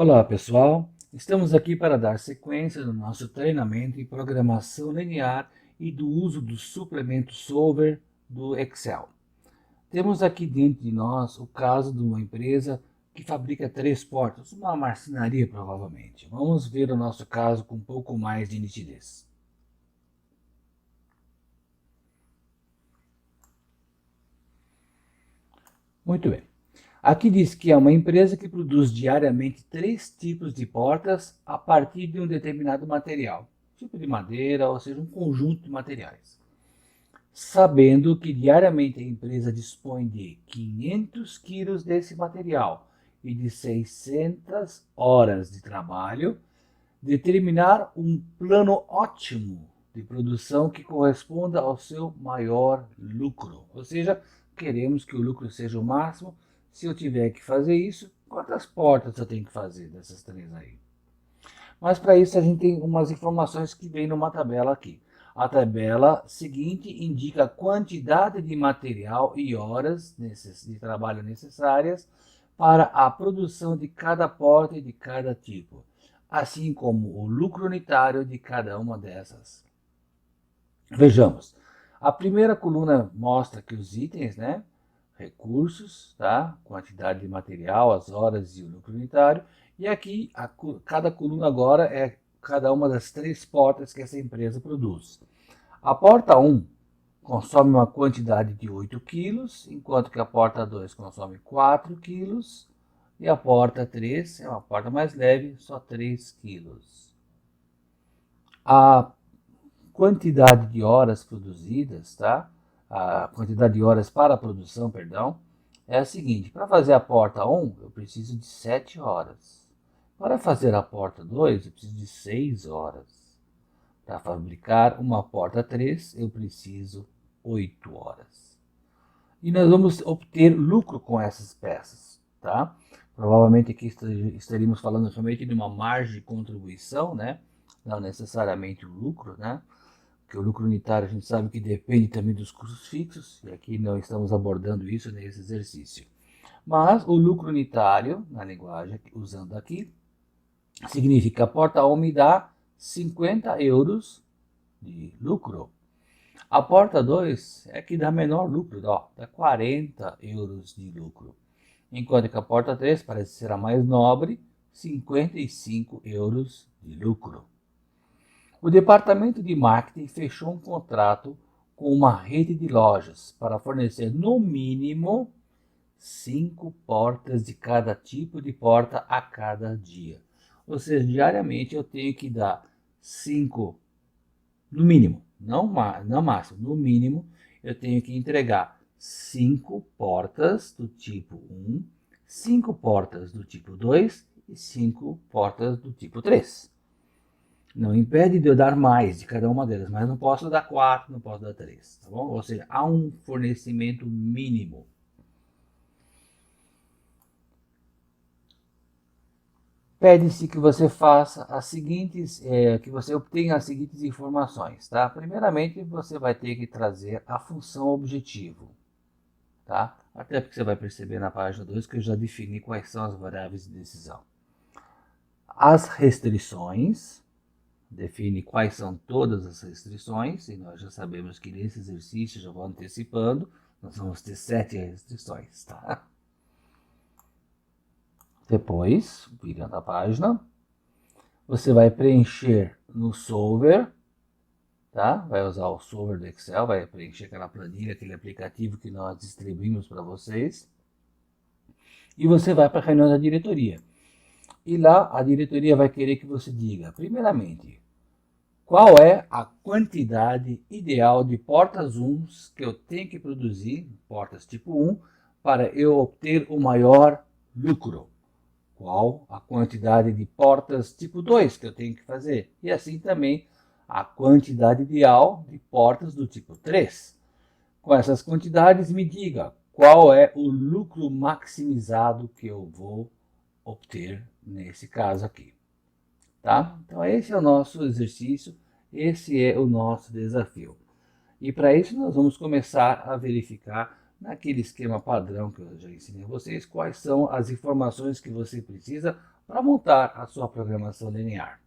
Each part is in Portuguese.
Olá pessoal, estamos aqui para dar sequência no nosso treinamento em programação linear e do uso do suplemento solver do Excel. Temos aqui diante de nós o caso de uma empresa que fabrica 3 portas, uma marcenaria provavelmente. Vamos ver o nosso caso com um pouco mais de nitidez. Muito bem. Aqui diz que é uma empresa que produz diariamente 3 tipos de portas a partir de um determinado material, tipo de madeira, ou seja, um conjunto de materiais. Sabendo que diariamente a empresa dispõe de 500 quilos desse material e de 600 horas de trabalho, determinar um plano ótimo de produção que corresponda ao seu maior lucro. Ou seja, queremos que o lucro seja o máximo. Se eu tiver que fazer isso, quantas portas eu tenho que fazer dessas 3 aí? Mas para isso a gente tem umas informações que vem numa tabela aqui. A tabela seguinte indica a quantidade de material e horas de trabalho necessárias para a produção de cada porta e de cada tipo, assim como o lucro unitário de cada uma dessas. Vejamos. A primeira coluna mostra que os itens, né? Recursos, tá? Quantidade de material, as horas e o lucro unitário. E aqui, cada coluna agora é cada uma das 3 portas que essa empresa produz. A porta 1 consome uma quantidade de 8 quilos, enquanto que a porta 2 consome 4 quilos. E a porta 3 é uma porta mais leve, só 3 quilos. A quantidade de horas produzidas, tá? A quantidade de horas para a produção, perdão, é a seguinte: para fazer a porta 1, eu preciso de 7 horas. Para fazer a porta 2, eu preciso de 6 horas. Para fabricar uma porta 3, eu preciso 8 horas. E nós vamos obter lucro com essas peças, tá? Provavelmente aqui estaríamos falando somente de uma margem de contribuição, né? Não necessariamente o lucro, né? Porque o lucro unitário a gente sabe que depende também dos custos fixos, e aqui não estamos abordando isso nesse exercício. Mas o lucro unitário, na linguagem usando aqui, significa que a porta 1 me dá 50 euros de lucro. A porta 2 é que dá menor lucro, ó, dá 40 euros de lucro. Enquanto que a porta 3 parece ser a mais nobre, 55 euros de lucro. O departamento de marketing fechou um contrato com uma rede de lojas para fornecer no mínimo 5 portas de cada tipo de porta a cada dia. Ou seja, diariamente eu tenho que dar 5, no mínimo, não máximo, no mínimo eu tenho que entregar 5 portas do tipo 1, 5 portas do tipo 2 e 5 portas do tipo 3. Não impede de eu dar mais de cada uma delas, mas não posso dar 4, não posso dar 3, tá bom? Ou seja, há um fornecimento mínimo. Pede-se que você faça as seguintes, que você obtenha as seguintes informações, tá? Primeiramente, você vai ter que trazer a função objetivo, tá? Até porque você vai perceber na página 2 que eu já defini quais são as variáveis de decisão. As restrições, define quais são todas as restrições, e nós já sabemos que nesse exercício, já vou antecipando, nós vamos ter 7 restrições, tá? Depois, virando a página, você vai preencher no solver, tá? Vai usar o solver do Excel, vai preencher aquela planilha, aquele aplicativo que nós distribuímos para vocês. E você vai para a reunião da diretoria. E lá a diretoria vai querer que você diga, primeiramente, qual é a quantidade ideal de portas 1 que eu tenho que produzir, portas tipo 1, para eu obter o maior lucro? Qual a quantidade de portas tipo 2 que eu tenho que fazer? E assim também a quantidade ideal de portas do tipo 3. Com essas quantidades, me diga qual é o lucro maximizado que eu vou obter nesse caso aqui. Tá? Então esse é o nosso exercício, esse é o nosso desafio. E para isso nós vamos começar a verificar naquele esquema padrão que eu já ensinei a vocês, quais são as informações que você precisa para montar a sua programação linear.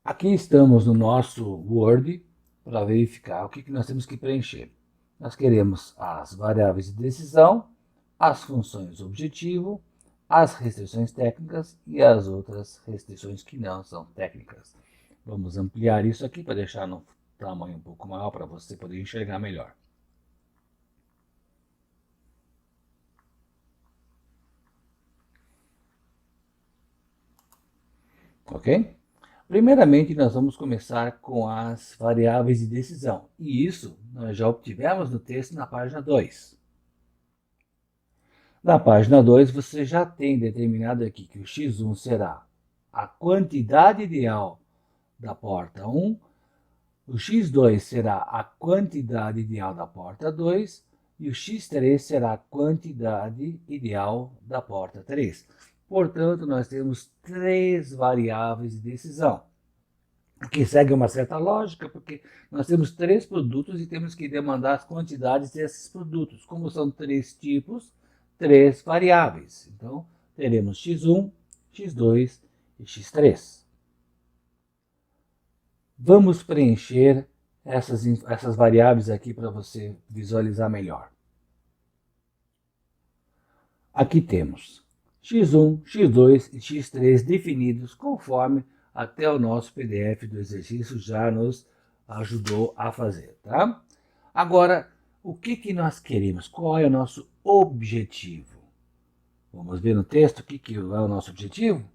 Aqui estamos no nosso Word para verificar o que nós temos que preencher. Nós queremos as variáveis de decisão, as funções objetivo, as restrições técnicas e as outras restrições que não são técnicas. Vamos ampliar isso aqui para deixar no tamanho um pouco maior para você poder enxergar melhor. Ok? Primeiramente, nós vamos começar com as variáveis de decisão. E isso nós já obtivemos no texto na página 2. Na página 2, você já tem determinado aqui que o x1 será a quantidade ideal da porta 1, o x2 será a quantidade ideal da porta 2 e o x3 será a quantidade ideal da porta 3. Portanto, nós temos 3 variáveis de decisão, o que segue uma certa lógica, porque nós temos 3 produtos e temos que demandar as quantidades desses produtos. Como são 3 tipos, 3 variáveis. Então, teremos x1, x2 e x3. Vamos preencher essas variáveis aqui para você visualizar melhor. Aqui temos x1, x2 e x3 definidos conforme até o nosso PDF do exercício já nos ajudou a fazer, tá? Agora, o que nós queremos? Qual é o nosso objetivo? Vamos ver no texto o que é o nosso objetivo?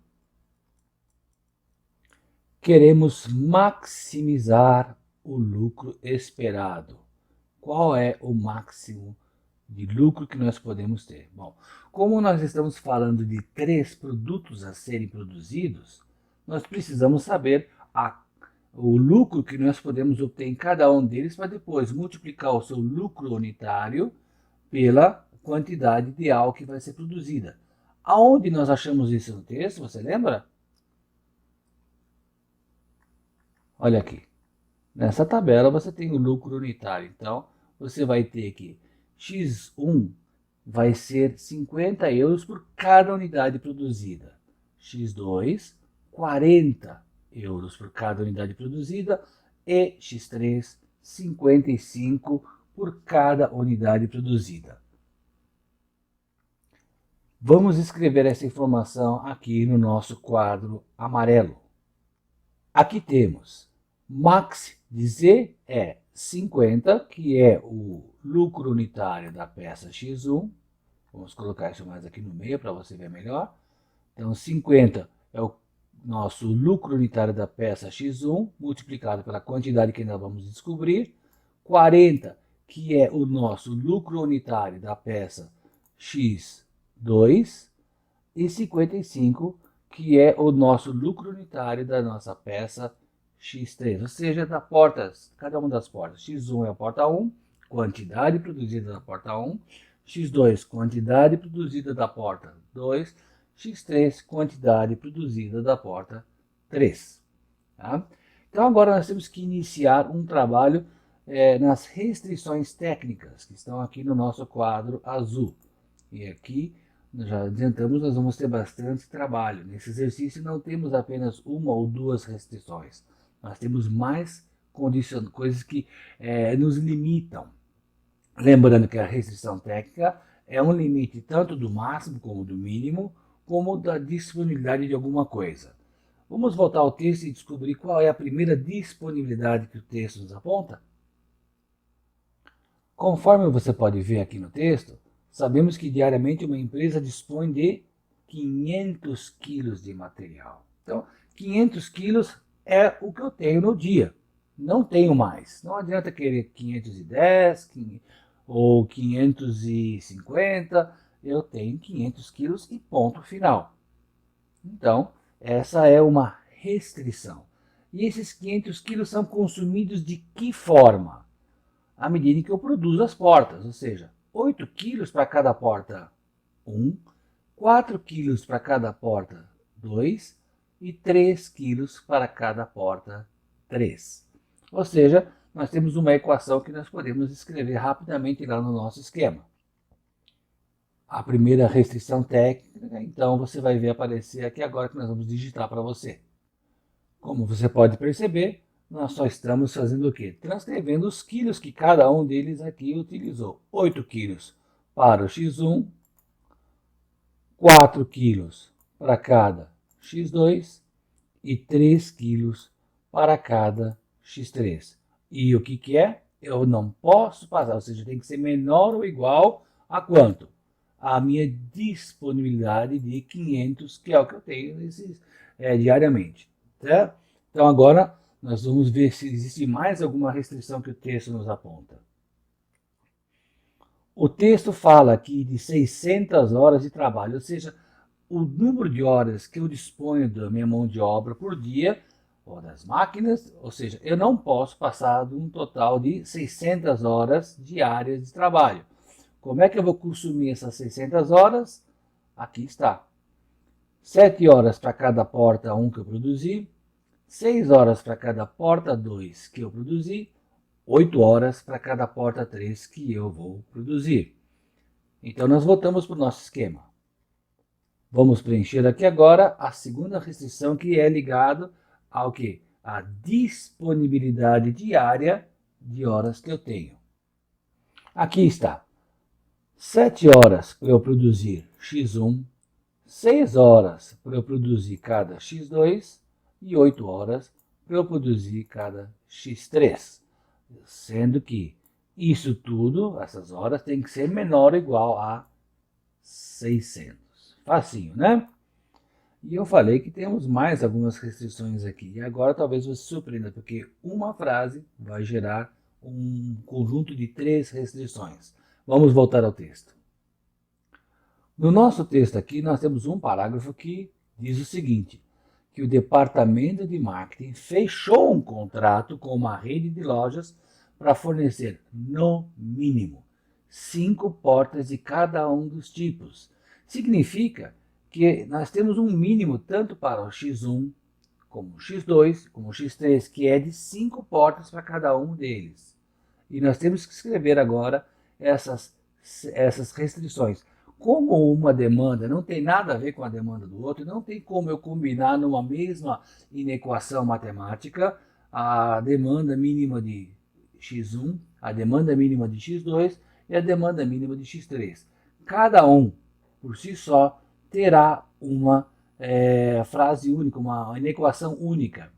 Queremos maximizar o lucro esperado. Qual é o máximo de lucro que nós podemos ter? Bom, como nós estamos falando de 3 produtos a serem produzidos, nós precisamos saber o lucro que nós podemos obter em cada um deles para depois multiplicar o seu lucro unitário pela quantidade ideal que vai ser produzida. Aonde nós achamos isso no texto, você lembra? Olha aqui. Nessa tabela você tem o lucro unitário. Então, você vai ter que x1 vai ser 50 euros por cada unidade produzida. x2, 40 euros por cada unidade produzida. E x3, 55 por cada unidade produzida. Vamos escrever essa informação aqui no nosso quadro amarelo. Aqui temos max de Z é 50, que é o lucro unitário da peça x1. Vamos colocar isso mais aqui no meio para você ver melhor. Então, 50 é o nosso lucro unitário da peça x1, multiplicado pela quantidade que ainda vamos descobrir. 40, que é o nosso lucro unitário da peça x2. E 55, que é o nosso lucro unitário da nossa peça x3, ou seja, da porta, cada uma das portas. x1 é a porta 1, quantidade produzida da porta 1, x2, quantidade produzida da porta 2, x3, quantidade produzida da porta 3. Tá? Então agora nós temos que iniciar um trabalho nas restrições técnicas, que estão aqui no nosso quadro azul. E aqui, já adiantamos, nós vamos ter bastante trabalho. Nesse exercício não temos apenas uma ou duas restrições. Nós temos mais coisas que nos limitam. Lembrando que a restrição técnica é um limite tanto do máximo como do mínimo, como da disponibilidade de alguma coisa. Vamos voltar ao texto e descobrir qual é a primeira disponibilidade que o texto nos aponta? Conforme você pode ver aqui no texto, sabemos que diariamente uma empresa dispõe de 500 quilos de material. Então, 500 quilos é o que eu tenho no dia. Não tenho mais. Não adianta querer 510 ou 550. Eu tenho 500 quilos e ponto final. Então, essa é uma restrição. E esses 500 quilos são consumidos de que forma? À medida que eu produzo as portas, ou seja, 8 quilos para cada porta 1, 4 quilos para cada porta 2 e 3 quilos para cada porta 3. Ou seja, nós temos uma equação que nós podemos escrever rapidamente lá no nosso esquema. a primeira restrição técnica, então você vai ver aparecer aqui agora que nós vamos digitar para você. Como você pode perceber, nós só estamos fazendo o quê? Transcrevendo os quilos que cada um deles aqui utilizou. 8 quilos para o X1, 4 quilos para cada X2 e 3 quilos para cada X3. E o que é? Eu não posso passar, ou seja, tem que ser menor ou igual a quanto? A minha disponibilidade de 500, que é o que eu tenho diariamente. Certo? Então agora nós vamos ver se existe mais alguma restrição que o texto nos aponta. O texto fala aqui de 600 horas de trabalho, ou seja, o número de horas que eu disponho da minha mão de obra por dia, ou das máquinas, ou seja, eu não posso passar de um total de 600 horas diárias de trabalho. Como é que eu vou consumir essas 600 horas? Aqui está. 7 horas para cada porta 1 que eu produzi, 6 horas para cada porta 2 que eu produzi, 8 horas para cada porta 3 que eu vou produzir. Então, nós voltamos para o nosso esquema. Vamos preencher aqui agora a segunda restrição, que é ligado ao quê? A disponibilidade diária de horas que eu tenho. Aqui está. 7 horas para eu produzir X1, 6 horas para eu produzir cada X2 e 8 horas para eu produzir cada X3. Sendo que isso tudo, essas horas, tem que ser menor ou igual a 600. Facinho, né? E eu falei que temos mais algumas restrições aqui. E agora talvez você se surpreenda, porque uma frase vai gerar um conjunto de 3 restrições. Vamos voltar ao texto. No nosso texto aqui, nós temos um parágrafo que diz o seguinte, que o departamento de marketing fechou um contrato com uma rede de lojas para fornecer, no mínimo, 5 portas de cada um dos tipos. Significa que nós temos um mínimo tanto para o X1, como o X2, como o X3, que é de 5 portas para cada um deles. E nós temos que escrever agora essas restrições. Como uma demanda não tem nada a ver com a demanda do outro, não tem como eu combinar numa mesma inequação matemática a demanda mínima de X1, a demanda mínima de X2 e a demanda mínima de X3. Cada um, por si só, terá uma frase única, uma inequação única,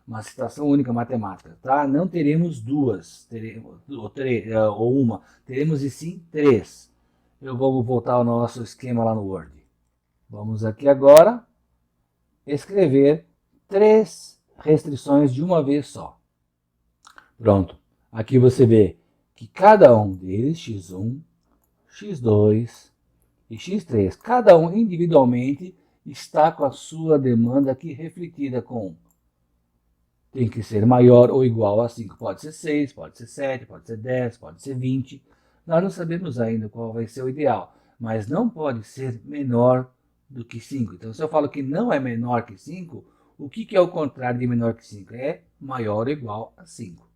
uma situação única matemática. Tá? Não teremos duas, teremos, ou uma, teremos e sim 3. Vamos voltar ao nosso esquema lá no Word. Vamos aqui agora escrever 3 restrições de uma vez só. Pronto. Aqui você vê que cada um deles, X1, X2 e X3, cada um individualmente está com a sua demanda aqui refletida com tem que ser maior ou igual a 5. Pode ser 6, pode ser 7, pode ser 10, pode ser 20. Nós não sabemos ainda qual vai ser o ideal, mas não pode ser menor do que 5. Então, se eu falo que não é menor que 5, o que é o contrário de menor que 5? É maior ou igual a 5.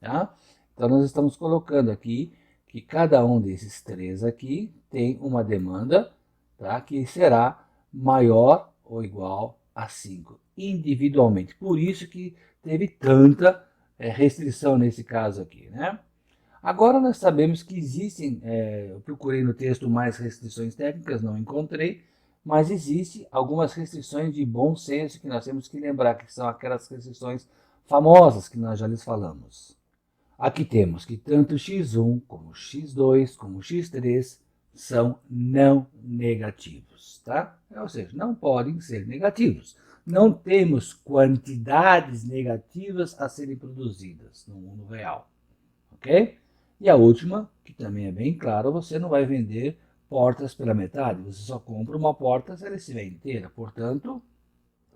Tá? Então, nós estamos colocando aqui que cada um desses 3 aqui tem uma demanda, tá? Que será maior ou igual a 5, individualmente. Por isso que teve tanta restrição nesse caso aqui, né? Agora nós sabemos que existem, eu procurei no texto mais restrições técnicas, não encontrei, mas existe algumas restrições de bom senso que nós temos que lembrar, que são aquelas restrições famosas que nós já lhes falamos. Aqui temos que tanto x1, como x2, como x3 são não negativos, tá? Ou seja, não podem ser negativos. Não temos quantidades negativas a serem produzidas no mundo real, ok? E a última, que também é bem claro, você não vai vender portas pela metade, você só compra uma porta se ela estiver inteira. Portanto,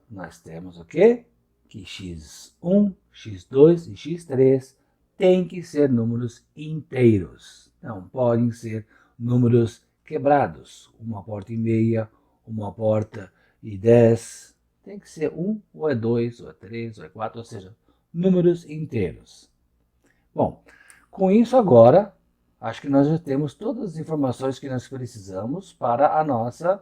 nós temos o quê? Que x1, x2 e x3 têm que ser números inteiros. Não podem ser números quebrados. Uma porta e meia, uma porta e 10. Tem que ser 1, ou é 2, ou é 3, ou é 4, ou seja, números inteiros. Bom, com isso agora, acho que nós já temos todas as informações que nós precisamos para a nossa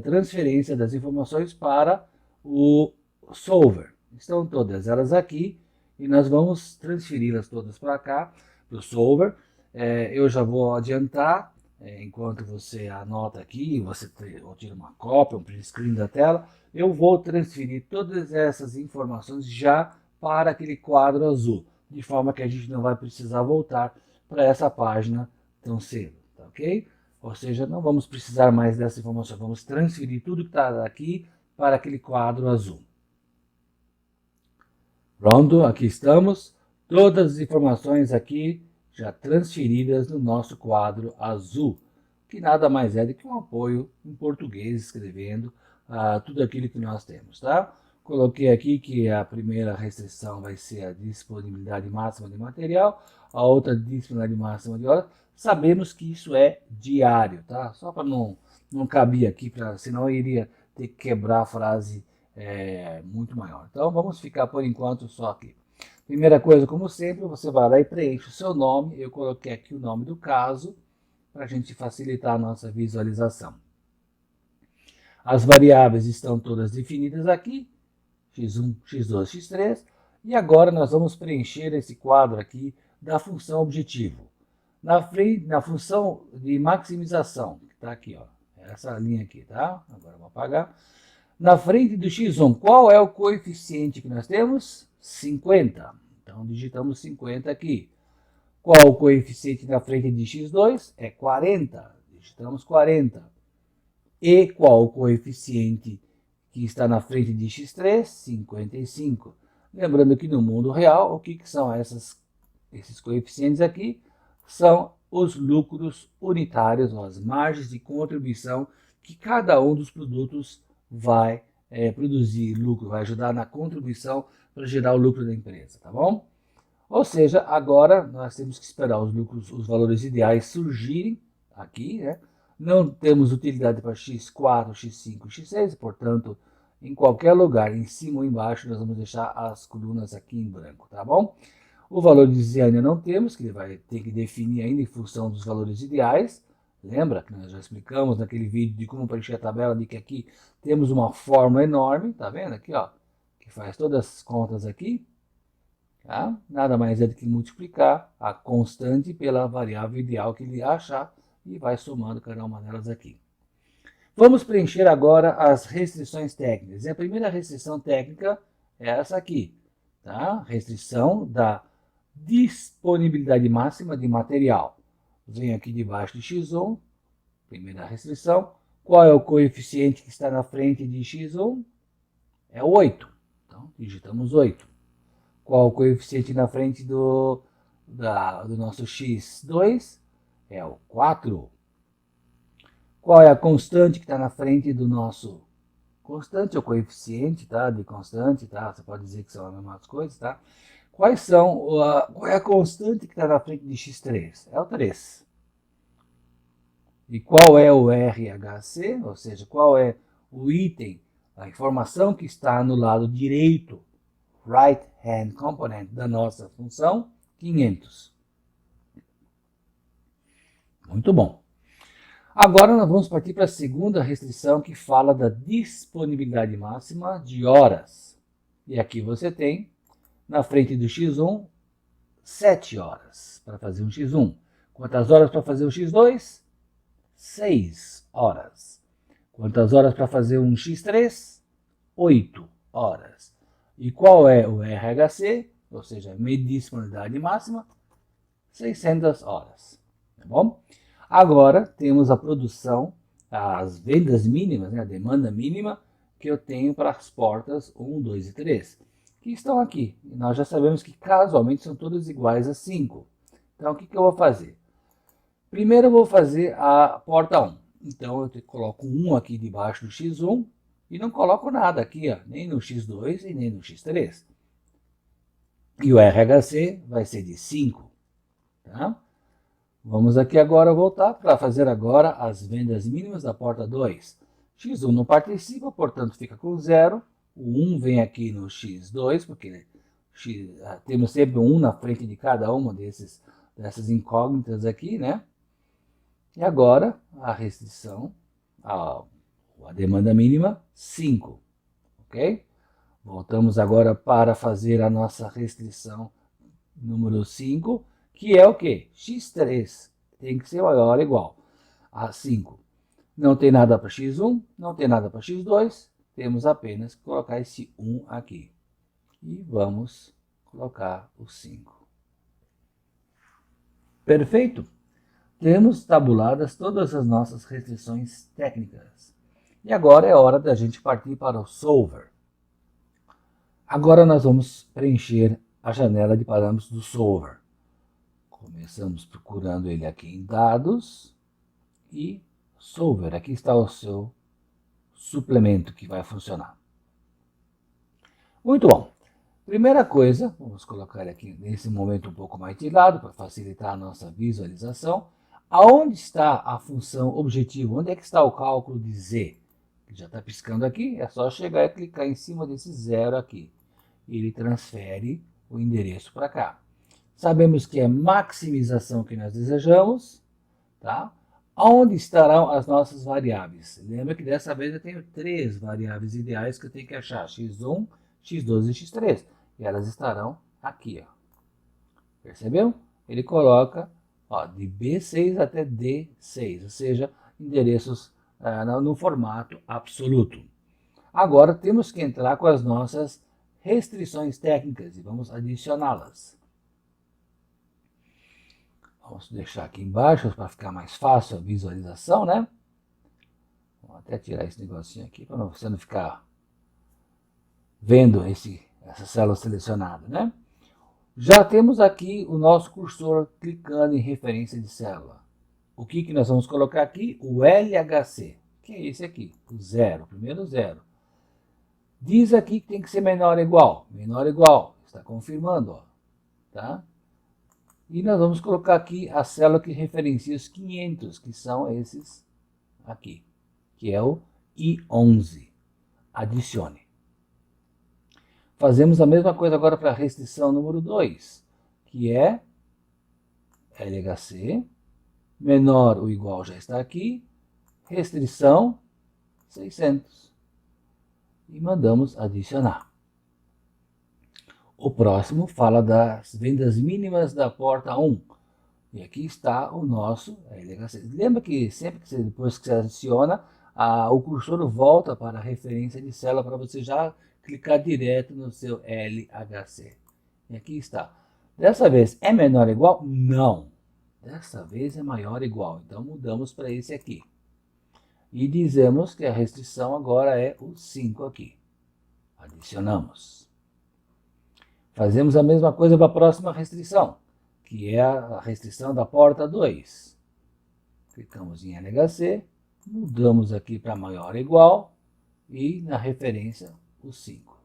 transferência das informações para o solver. Estão todas elas aqui e nós vamos transferi-las todas para cá, para o solver. Eu já vou adiantar, enquanto você anota aqui, você tira uma cópia, um print screen da tela, eu vou transferir todas essas informações já para aquele quadro azul, de forma que a gente não vai precisar voltar para essa página tão cedo, tá ok? Ou seja, não vamos precisar mais dessa informação, vamos transferir tudo que está aqui para aquele quadro azul. Pronto, aqui estamos, todas as informações aqui já transferidas no nosso quadro azul, que nada mais é do que um apoio em português, escrevendo tudo aquilo que nós temos, tá? Coloquei aqui que a primeira restrição vai ser a disponibilidade máxima de material, a outra disponibilidade máxima de horas. Sabemos que isso é diário, tá? Só para não caber aqui, senão eu iria ter que quebrar a frase muito maior. Então vamos ficar por enquanto só aqui. Primeira coisa, como sempre, você vai lá e preenche o seu nome. Eu coloquei aqui o nome do caso para a gente facilitar a nossa visualização. As variáveis estão todas definidas aqui, x1, x2, x3, e agora nós vamos preencher esse quadro aqui da função objetivo. Na função de maximização, que está aqui, ó, essa linha aqui, tá? Agora eu vou apagar. Na frente do x1, qual é o coeficiente que nós temos? 50. Então, digitamos 50 aqui. Qual o coeficiente na frente de x2? É 40. Digitamos 40. E qual o coeficiente que está na frente de x3? 55. Lembrando que no mundo real, o que são esses coeficientes aqui? São os lucros unitários, ou as margens de contribuição que cada um dos produtos vai produzir lucro, vai ajudar na contribuição para gerar o lucro da empresa, tá bom? Ou seja, agora nós temos que esperar os lucros, os valores ideais surgirem aqui, né? Não temos utilidade para x4, x5, x6, portanto, em qualquer lugar, em cima ou embaixo, nós vamos deixar as colunas aqui em branco, tá bom? O valor de z ainda não temos, que ele vai ter que definir ainda em função dos valores ideais. Lembra que nós já explicamos naquele vídeo de como preencher a tabela, de que aqui temos uma fórmula enorme, tá vendo aqui, ó, que faz todas as contas aqui, tá? Nada mais é do que multiplicar a constante pela variável ideal que ele achar e vai somando cada uma delas aqui. Vamos preencher agora as restrições técnicas. E a primeira restrição técnica é essa aqui, tá? Restrição da disponibilidade máxima de material. Vem aqui debaixo de x1, primeira restrição. Qual é o coeficiente que está na frente de x1? É 8. Então, digitamos 8. Qual o coeficiente na frente do nosso x2? É o 4. Qual é a constante que está na frente do nosso constante, ou coeficiente, tá? De constante, tá? Você pode dizer que são as mesmas coisas, tá? Qual é a constante que está na frente de x3? É o 3. E qual é o RHC? Ou seja, qual é o item, a informação que está no lado direito, right hand component, da nossa função? 500. Muito bom. Agora nós vamos partir para a segunda restrição, que fala da disponibilidade máxima de horas. E aqui você tem, na frente do x1, 7 horas para fazer um x1. Quantas horas para fazer um x2? 6 horas. Quantas horas para fazer um x3? 8 horas. E qual é o RHC? Ou seja, a disponibilidade máxima? 600 horas. Tá bom? Agora temos a produção, as vendas mínimas, né, a demanda mínima que eu tenho para as portas 1, 2 e 3, que estão aqui. E nós já sabemos que casualmente são todas iguais a 5. Então o que eu vou fazer? Primeiro eu vou fazer a porta 1. Então eu coloco 1 aqui debaixo do x1 e não coloco nada aqui, ó, nem no x2 e nem no x3. E o RHC vai ser de 5. Tá? Vamos aqui agora voltar para fazer agora as vendas mínimas da porta 2. x1 não participa, portanto fica com 0. O 1 vem aqui no x2, porque temos sempre um 1 na frente de cada uma dessas incógnitas aqui, né? E agora a restrição, a demanda mínima, 5, ok? Voltamos agora para fazer a nossa restrição número 5, que é o quê? x3 tem que ser maior ou igual a 5. Não tem nada para x1, não tem nada para x2, temos apenas que colocar esse 1 aqui. E vamos colocar o 5. Perfeito? Temos tabuladas todas as nossas restrições técnicas. E agora é hora da gente partir para o solver. Agora nós vamos preencher a janela de parâmetros do solver. Começamos procurando ele aqui em dados e solver. Aqui está o seu suplemento que vai funcionar. Muito bom. Primeira coisa, vamos colocar aqui nesse momento um pouco mais de lado para facilitar a nossa visualização. Aonde está a função objetivo? Onde é que está o cálculo de z? Que já está piscando aqui, é só chegar e clicar em cima desse zero aqui. Ele transfere o endereço para cá. Sabemos que é maximização que nós desejamos, tá? Onde estarão as nossas variáveis? Lembra que dessa vez eu tenho 3 variáveis ideais que eu tenho que achar, x1, x2 e x3. E elas estarão aqui, ó. Percebeu? Ele coloca, ó, de B6 até D6, ou seja, endereços no formato absoluto. Agora temos que entrar com as nossas restrições técnicas e vamos adicioná-las. Vamos deixar aqui embaixo para ficar mais fácil a visualização, né? Vou até tirar esse negocinho aqui para você não ficar vendo essa célula selecionada, né? Já temos aqui o nosso cursor clicando em referência de célula. O que nós vamos colocar aqui? O LHC, que é esse aqui, o zero, o primeiro zero. Diz aqui que tem que ser menor ou igual, está confirmando, ó, tá? E nós vamos colocar aqui a célula que referencia os 500, que são esses aqui, que é o I11. Adicione. Fazemos a mesma coisa agora para a restrição número 2, que é LHC, menor ou igual já está aqui, restrição 600. E mandamos adicionar. O próximo fala das vendas mínimas da porta 1. E aqui está o nosso LHC. Lembra que sempre que depois que você adiciona, o cursor volta para a referência de célula para você já clicar direto no seu LHC. E aqui está. Dessa vez é menor ou igual? Não. Dessa vez é maior ou igual. Então mudamos para esse aqui. E dizemos que a restrição agora é o 5 aqui. Adicionamos. Fazemos a mesma coisa para a próxima restrição, que é a restrição da porta 2. Clicamos em LHC, mudamos aqui para maior ou igual e na referência o 5.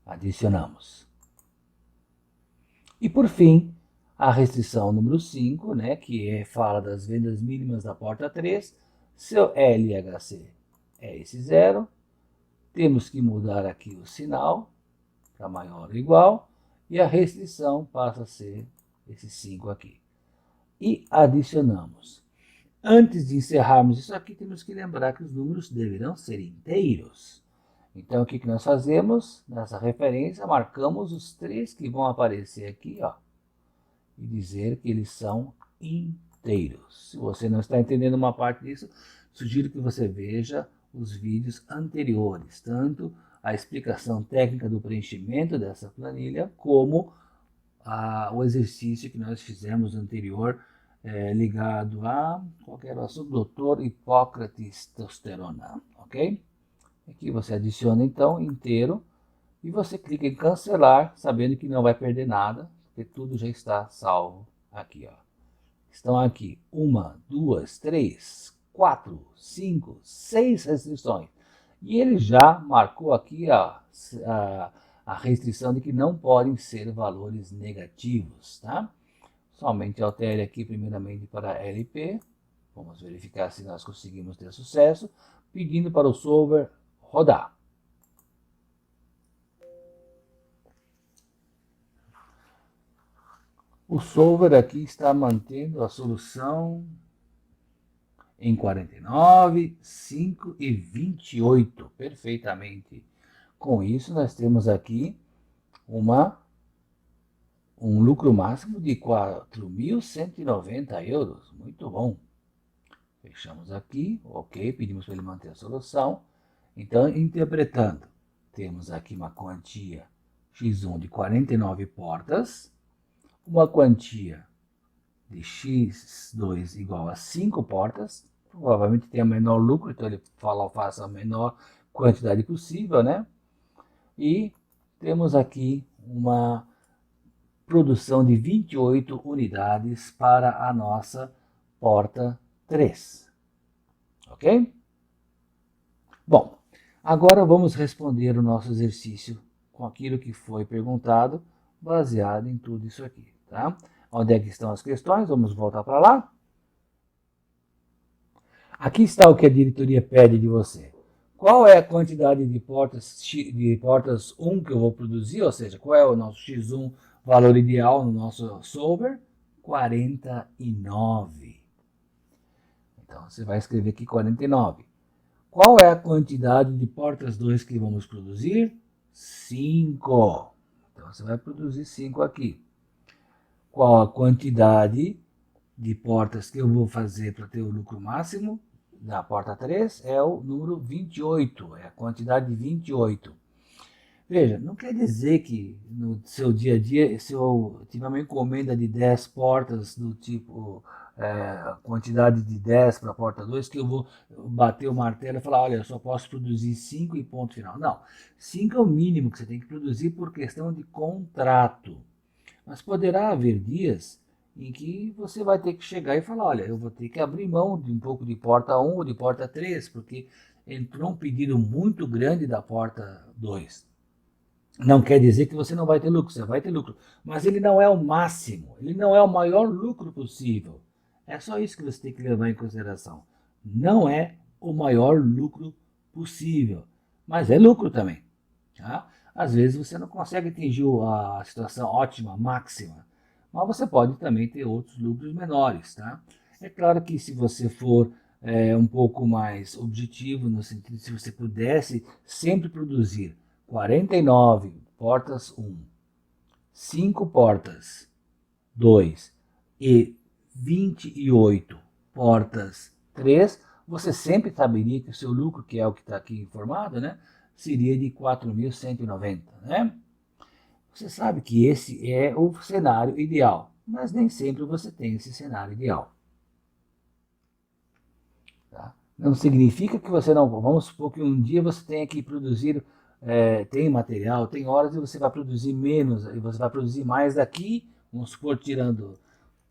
Adicionamos. E por fim, a restrição número 5, né, que fala das vendas mínimas da porta 3, seu LHC é esse 0. Temos que mudar aqui o sinal para maior ou igual, e a restrição passa a ser esse 5 aqui. E adicionamos. Antes de encerrarmos isso aqui, temos que lembrar que os números deverão ser inteiros. Então, o que nós fazemos? Nessa referência, marcamos os 3 que vão aparecer aqui, ó, e dizer que eles são inteiros. Se você não está entendendo uma parte disso, sugiro que você veja os vídeos anteriores, tanto a explicação técnica do preenchimento dessa planilha, como o exercício que nós fizemos anterior, ligado a qualquer assunto, Dr. Hipócrates Testosterona, ok? Aqui você adiciona então inteiro e você clica em cancelar, sabendo que não vai perder nada, porque tudo já está salvo aqui, ó. Estão aqui 1, 2, 3, 4, 5, 6 restrições. E ele já marcou aqui a restrição de que não podem ser valores negativos, tá? Somente altere aqui primeiramente para LP. Vamos verificar se nós conseguimos ter sucesso, pedindo para o solver rodar. O solver aqui está mantendo a solução em 49, 5 e 28, perfeitamente. Com isso, nós temos aqui um lucro máximo de 4.190 euros. Muito bom. Fechamos aqui, ok, pedimos para ele manter a solução. Então, interpretando, temos aqui uma quantia x1 de 49 portas, uma quantia de x2 igual a 5 portas, provavelmente tem o menor lucro, então ele fala, faça a menor quantidade possível, né? E temos aqui uma produção de 28 unidades para a nossa porta 3. Ok? Bom, agora vamos responder o nosso exercício com aquilo que foi perguntado, baseado em tudo isso aqui, tá? Onde é que estão as questões? Vamos voltar para lá. Aqui está o que a diretoria pede de você. Qual é a quantidade de portas 1 que eu vou produzir? Ou seja, qual é o nosso x1 valor ideal no nosso solver? 49. Então, você vai escrever aqui 49. Qual é a quantidade de portas 2 que vamos produzir? 5. Então, você vai produzir 5 aqui. Qual a quantidade de portas que eu vou fazer para ter o lucro máximo? Da porta 3 é o número 28, é a quantidade de 28. Veja, não quer dizer que no seu dia a dia, se eu tiver uma encomenda de 10 portas do tipo quantidade de 10 para a porta 2, que eu vou bater o martelo e falar, olha, eu só posso produzir 5 e ponto final. Não, 5 é o mínimo que você tem que produzir por questão de contrato. Mas poderá haver dias em que você vai ter que chegar e falar, olha, eu vou ter que abrir mão de um pouco de porta 1 ou de porta 3, porque entrou um pedido muito grande da porta 2. Não quer dizer que você não vai ter lucro, você vai ter lucro, mas ele não é o máximo, ele não é o maior lucro possível. É só isso que você tem que levar em consideração. Não é o maior lucro possível, mas é lucro também. Tá? Às vezes você não consegue atingir a situação ótima, máxima, mas você pode também ter outros lucros menores. Tá? É claro que se você for um pouco mais objetivo, no sentido de se você pudesse sempre produzir 49 portas 1, 5 portas 2 e 28 portas 3, você sempre saberia que o seu lucro, que é o que está aqui informado, né, seria de 4.190, né? Você sabe que esse é o cenário ideal, mas nem sempre você tem esse cenário ideal. Tá? Não significa que você não... Vamos supor que um dia você tenha que produzir, tem material, tem horas e você vai produzir menos, e você vai produzir mais daqui, vamos supor,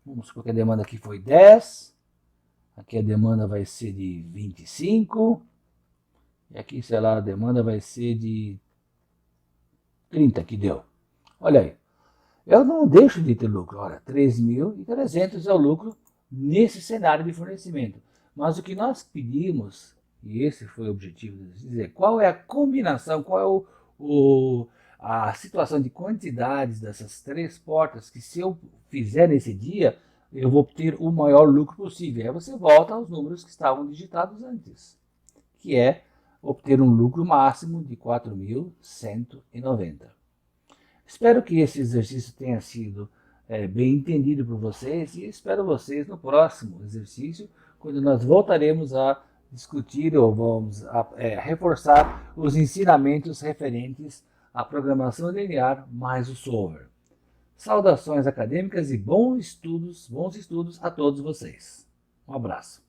vamos supor que a demanda aqui foi 10, aqui a demanda vai ser de 25, e aqui, sei lá, a demanda vai ser de 30 que deu. Olha aí, eu não deixo de ter lucro. Olha, 3.300 é o lucro nesse cenário de fornecimento. Mas o que nós pedimos, e esse foi o objetivo de dizer, qual é a combinação, qual é a situação de quantidades dessas 3 portas que se eu fizer nesse dia, eu vou ter o maior lucro possível. Aí você volta aos números que estavam digitados antes, que é obter um lucro máximo de 4.190. Espero que esse exercício tenha sido bem entendido por vocês e espero vocês no próximo exercício, quando nós voltaremos a discutir ou vamos reforçar os ensinamentos referentes à programação linear mais o solver. Saudações acadêmicas e bons estudos a todos vocês. Um abraço.